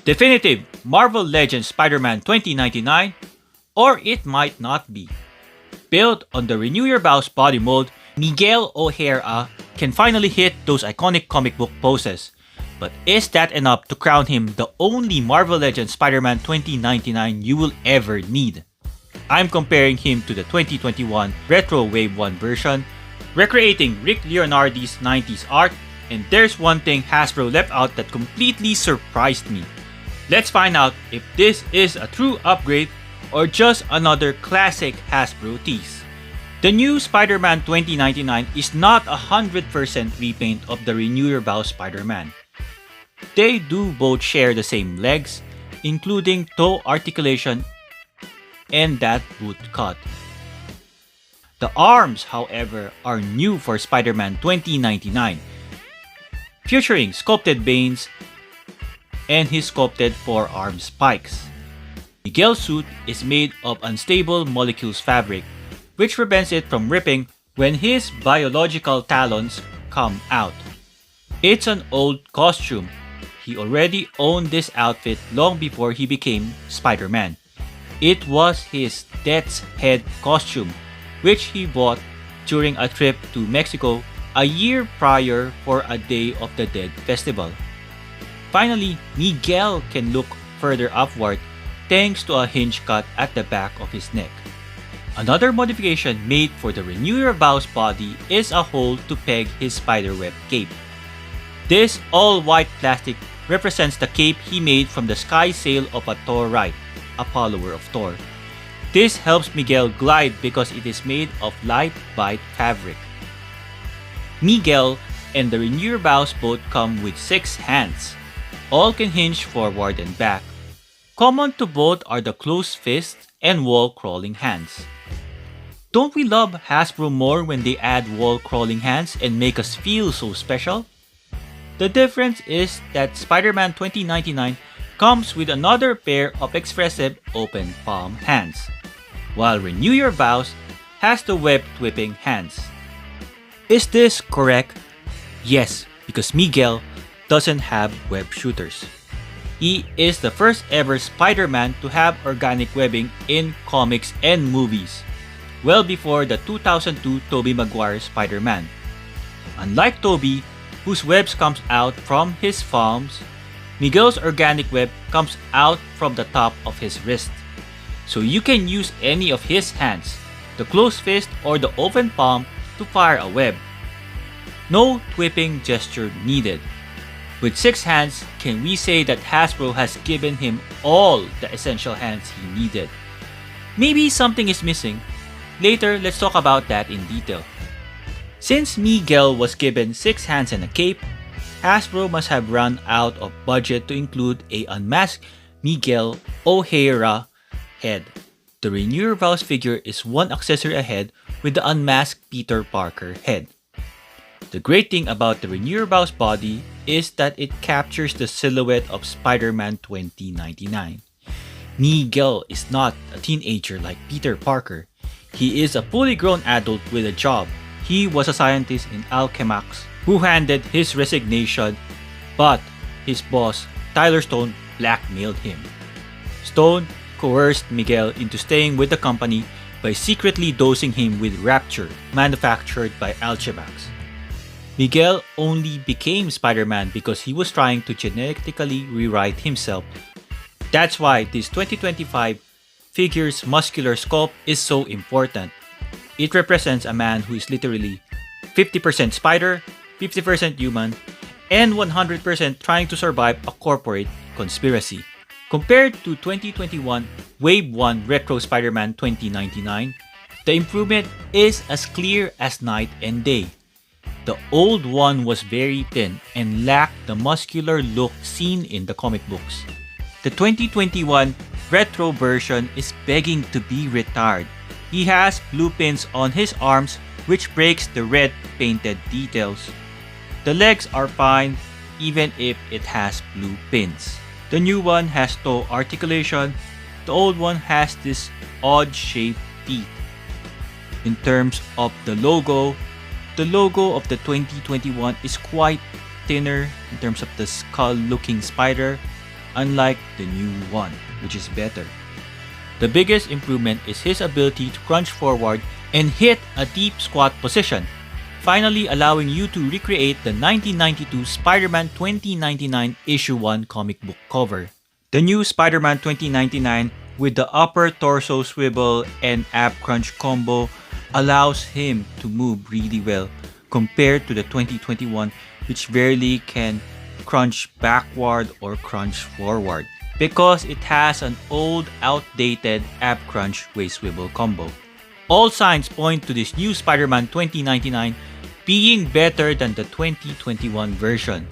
Definitive Marvel Legends Spider-Man 2099, or it might not be. Built on the Renew Your Vows body mold, Miguel O'Hara can finally hit those iconic comic book poses. But is that enough to crown him the only Marvel Legends Spider-Man 2099 you will ever need? I'm comparing him to the 2021 Retro Wave 1 version, recreating Rick Leonardi's 90s art, and there's one thing Hasbro left out that completely surprised me. Let's find out if this is a true upgrade or just another classic Hasbro tease. The new Spider-Man 2099 is not 100% repaint of the Renew Your Vows Spider-Man. They do both share the same legs, including toe articulation and that boot cut. The arms, however, are new for Spider-Man 2099, featuring sculpted veins and his sculpted forearm spikes. Miguel's suit is made of unstable molecules fabric, which prevents it from ripping when his biological talons come out. It's an old costume. He already owned this outfit long before he became Spider-Man. It was his Death's Head costume, which he bought during a trip to Mexico a year prior for a Day of the Dead festival. Finally, Miguel can look further upward thanks to a hinge cut at the back of his neck. Another modification made for the Renew Your Vows body is a hole to peg his spiderweb cape. This all-white plastic represents the cape he made from the sky sail of a Thorite, a follower of Thor. This helps Miguel glide because it is made of light bite fabric. Miguel and the Renew Your Vows both come with 6 hands. All can hinge forward and back. Common to both are the closed fist and wall-crawling hands. Don't we love Hasbro more when they add wall-crawling hands and make us feel so special? The difference is that Spider-Man 2099 comes with another pair of expressive open palm hands, while Renew Your Vows has the web-whipping hands. Is this correct? Yes, because Miguel doesn't have web shooters. He is the first ever Spider-Man to have organic webbing in comics and movies, well before the 2002 Tobey Maguire Spider-Man. Unlike Tobey, whose webs comes out from his palms, Miguel's organic web comes out from the top of his wrist. So you can use any of his hands, the closed fist or the open palm, to fire a web. No whipping gesture needed. With 6 hands, can we say that Hasbro has given him all the essential hands he needed? Maybe something is missing. Later, let's talk about that in detail. Since Miguel was given 6 hands and a cape, Hasbro must have run out of budget to include a unmasked Miguel O'Hara head. The Renew Your Vows figure is one accessory ahead with the unmasked Peter Parker head. The great thing about the Renew Your Vows body is that it captures the silhouette of Spider-Man 2099. Miguel is not a teenager like Peter Parker. He is a fully grown adult with a job. He was a scientist in Alchemax who handed his resignation, but his boss, Tyler Stone, blackmailed him. Stone coerced Miguel into staying with the company by secretly dosing him with Rapture, manufactured by Alchemax. Miguel only became Spider-Man because he was trying to genetically rewrite himself. That's why this 2025 figure's muscular sculpt is so important. It represents a man who is literally 50% spider, 50% human, and 100% trying to survive a corporate conspiracy. Compared to 2021 Wave 1 Retro Spider-Man 2099, the improvement is as clear as night and day. The old one was very thin and lacked the muscular look seen in the comic books. The 2021 Retro version is begging to be retired. He has blue pins on his arms which breaks the red painted details. The legs are fine even if it has blue pins. The new one has toe articulation. The old one has this odd shaped teeth. In terms of the logo of the 2021 is quite thinner in terms of the skull looking spider. unlike the new one, which is better. The biggest improvement is his ability to crunch forward and hit a deep squat position, finally allowing you to recreate the 1992 Spider-Man 2099 Issue 1 comic book cover. The new Spider-Man 2099 with the upper torso swivel and ab crunch combo allows him to move really well compared to the 2021, which barely can crunch backward or crunch forward because it has an old outdated ab crunch waist swivel combo. All signs point to this new Spider-Man 2099 being better than the 2021 version.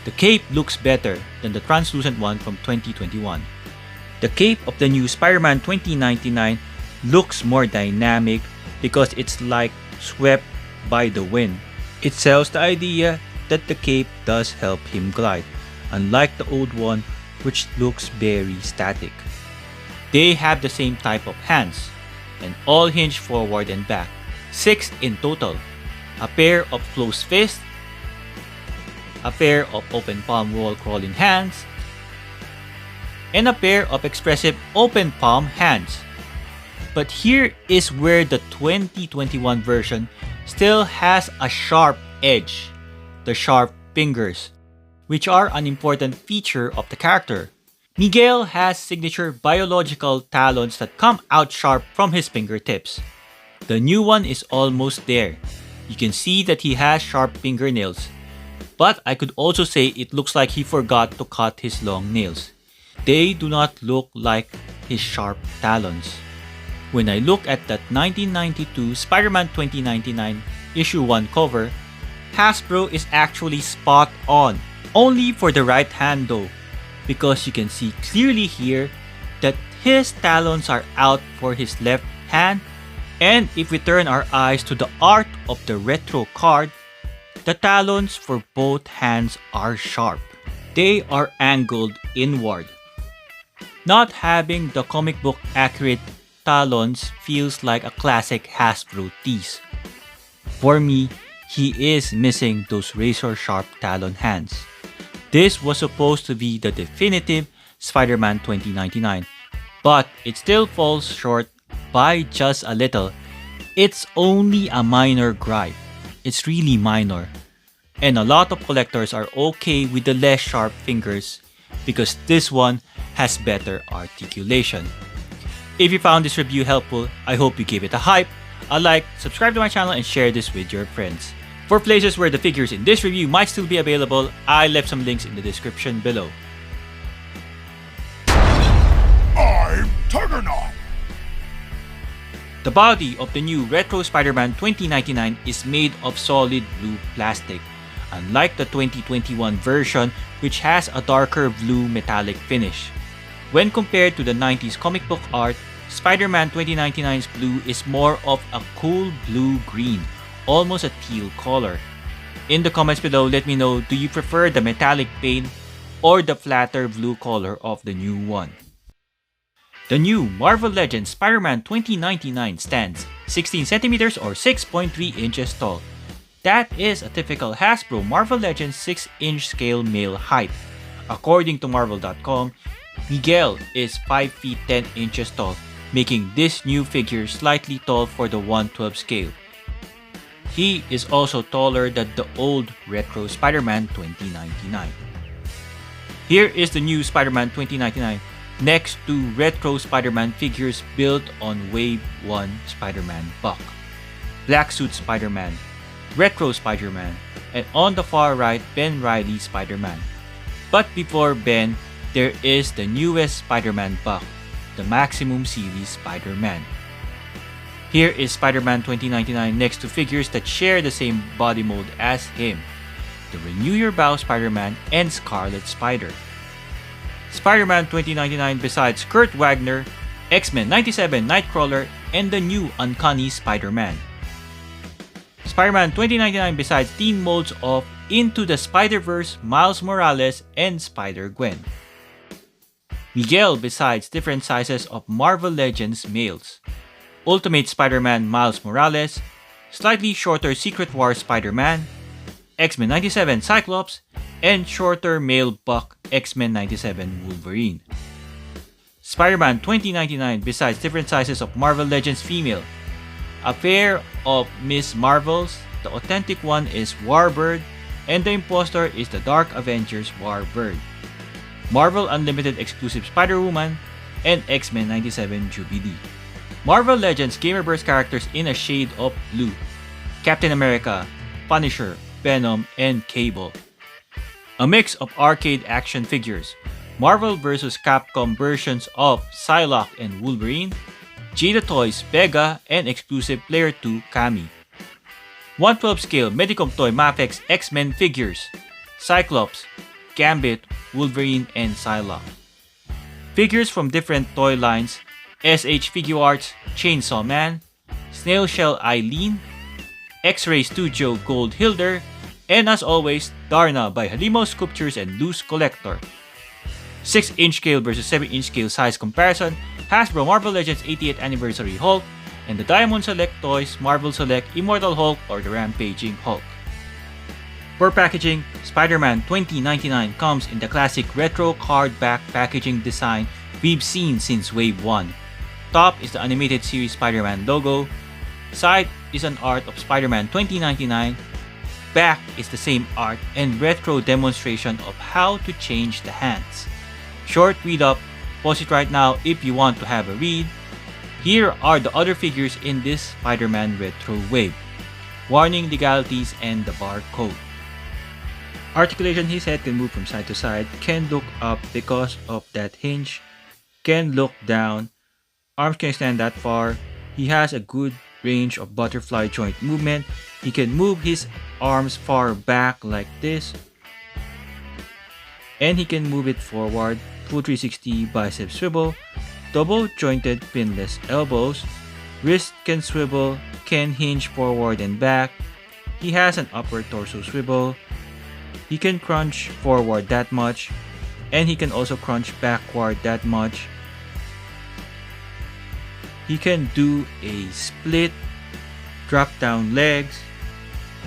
The cape looks better than the translucent one from 2021. The cape of the new Spider-Man 2099 looks more dynamic because it's like swept by the wind. It sells the idea that the cape does help him glide, unlike the old one which looks very static. They have the same type of hands, and all hinge forward and back, 6 in total, a pair of closed fists, a pair of open palm wall crawling hands, and a pair of expressive open palm hands. But here is where the 2021 version still has a sharp edge, the sharp fingers, which are an important feature of the character. Miguel has signature biological talons that come out sharp from his fingertips. The new one is almost there. You can see that he has sharp fingernails, but I could also say it looks like he forgot to cut his long nails. They do not look like his sharp talons. When I look at that 1992 Spider-Man 2099 Issue 1 cover, Hasbro is actually spot on, only for the right hand though, because you can see clearly here that his talons are out for his left hand, and if we turn our eyes to the art of the retro card, the talons for both hands are sharp. They are angled inward. Not having the comic book accurate talons feels like a classic Hasbro tease. For me, he is missing those razor sharp talon hands. This was supposed to be the definitive Spider-Man 2099, but it still falls short by just a little. It's only a minor gripe. It's really minor. And a lot of collectors are okay with the less sharp fingers because this one has better articulation. If you found this review helpful, I hope you gave it a hype, a like, subscribe to my channel, and share this with your friends. For places where the figures in this review might still be available, I left some links in the description below. I'm Juggernaut! The body of the new Retro Spider-Man 2099 is made of solid blue plastic, unlike the 2021 version which has a darker blue metallic finish. When compared to the 90s comic book art, Spider-Man 2099's blue is more of a cool blue-green, almost a teal color. In the comments below, let me know, do you prefer the metallic paint or the flatter blue color of the new one? The new Marvel Legends Spider-Man 2099 stands 16 centimeters or 6.3 inches tall. That is a typical Hasbro Marvel Legends 6-inch scale male height. According to Marvel.com, Miguel is 5 feet 10 inches tall, making this new figure slightly tall for the 1/12 scale. He is also taller than the old Retro Spider-Man 2099. Here is the new Spider-Man 2099 next to Retro Spider-Man figures built on Wave 1 Spider-Man Buck, Black Suit Spider-Man, Retro Spider-Man, and on the far right, Ben Reilly Spider-Man. But before Ben, there is the newest Spider-Man Buck, the Maximum Series Spider-Man. Here is Spider-Man 2099 next to figures that share the same body mold as him, the Renew Your Vows Spider-Man and Scarlet Spider. Spider-Man 2099 besides Kurt Wagner, X-Men 97 Nightcrawler, and the new Uncanny Spider-Man. Spider-Man 2099 besides teen molds of Into the Spider-Verse, Miles Morales, and Spider-Gwen. Miguel besides different sizes of Marvel Legends males. Ultimate Spider-Man Miles Morales, slightly shorter Secret Wars Spider-Man, X-Men 97 Cyclops, and shorter male buck X-Men 97 Wolverine. Spider-Man 2099 besides different sizes of Marvel Legends female. A pair of Miss Marvels, the authentic one is Warbird and the imposter is the Dark Avengers Warbird. Marvel Unlimited exclusive Spider-Woman and X-Men 97 Jubilee. Marvel Legends Gamerverse characters in a shade of blue. Captain America, Punisher, Venom, and Cable. A mix of arcade action figures. Marvel vs. Capcom versions of Psylocke and Wolverine, Jada Toys Vega, and exclusive Player 2 Kami. 1/12 scale Medicom Toy Mafex X-Men figures, Cyclops, Gambit, Wolverine, and Psylocke. Figures from different toy lines, SH Figuarts, Chainsaw Man, Snail Shell Eileen, X-Ray Studio Gold Hilder, and as always, Darna by Halimo Sculptures and Loose Collector. 6-inch scale versus 7-inch scale size comparison, Hasbro Marvel Legends 80th Anniversary Hulk, and the Diamond Select Toys Marvel Select Immortal Hulk or the Rampaging Hulk. For packaging, Spider-Man 2099 comes in the classic retro card back packaging design we've seen since Wave 1. Top is the animated series Spider-Man logo, side is an art of Spider-Man 2099, back is the same art and retro demonstration of how to change the hands. Short read up, pause it right now if you want to have a read. Here are the other figures in this Spider-Man retro wave. Warning legalities and the barcode. Articulation, his head can move from side to side, can look up because of that hinge, can look down, arms can extend that far, he has a good range of butterfly joint movement, he can move his arms far back like this, and he can move it forward, full 360 bicep swivel, double jointed pinless elbows, wrist can swivel, can hinge forward and back, he has an upper torso swivel, he can crunch forward that much, and he can also crunch backward that much. He can do a split, drop down legs,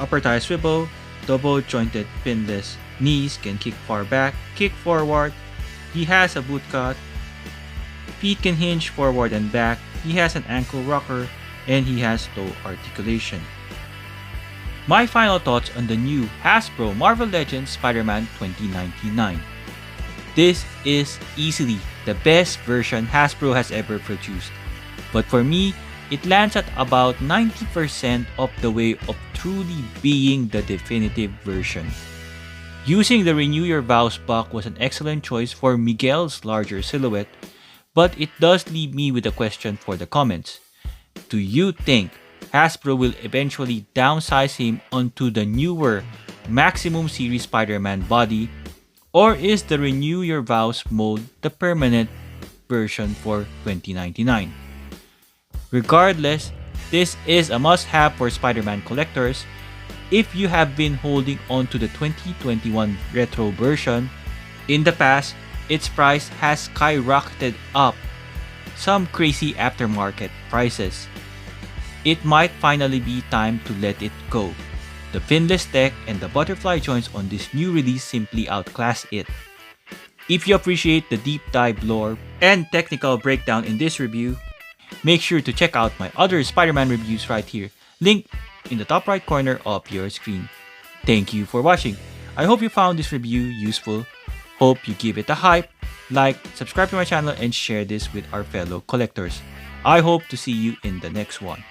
upper thigh swivel, double jointed pinless knees, can kick far back, kick forward. He has a boot cut. Feet can hinge forward and back. He has an ankle rocker, and he has toe articulation. My final thoughts on the new Hasbro Marvel Legends Spider-Man 2099. This is easily the best version Hasbro has ever produced. But for me, it lands at about 90% of the way of truly being the definitive version. Using the Renew Your Vows buck was an excellent choice for Miguel's larger silhouette, but it does leave me with a question for the comments. Do you think Hasbro will eventually downsize him onto the newer Maximum Series Spider-Man body, or is the Renew Your Vows mold the permanent version for 2099? Regardless, this is a must-have for Spider-Man collectors. If you have been holding on to the 2021 retro version, in the past, its price has skyrocketed up, some crazy aftermarket prices. It might finally be time to let it go. The finless tech and the butterfly joints on this new release simply outclass it. If you appreciate the deep dive lore and technical breakdown in this review, make sure to check out my other Spider-Man reviews right here, linked in the top right corner of your screen. Thank you for watching. I hope you found this review useful. Hope you give it a hype, like, subscribe to my channel, and share this with our fellow collectors. I hope to see you in the next one.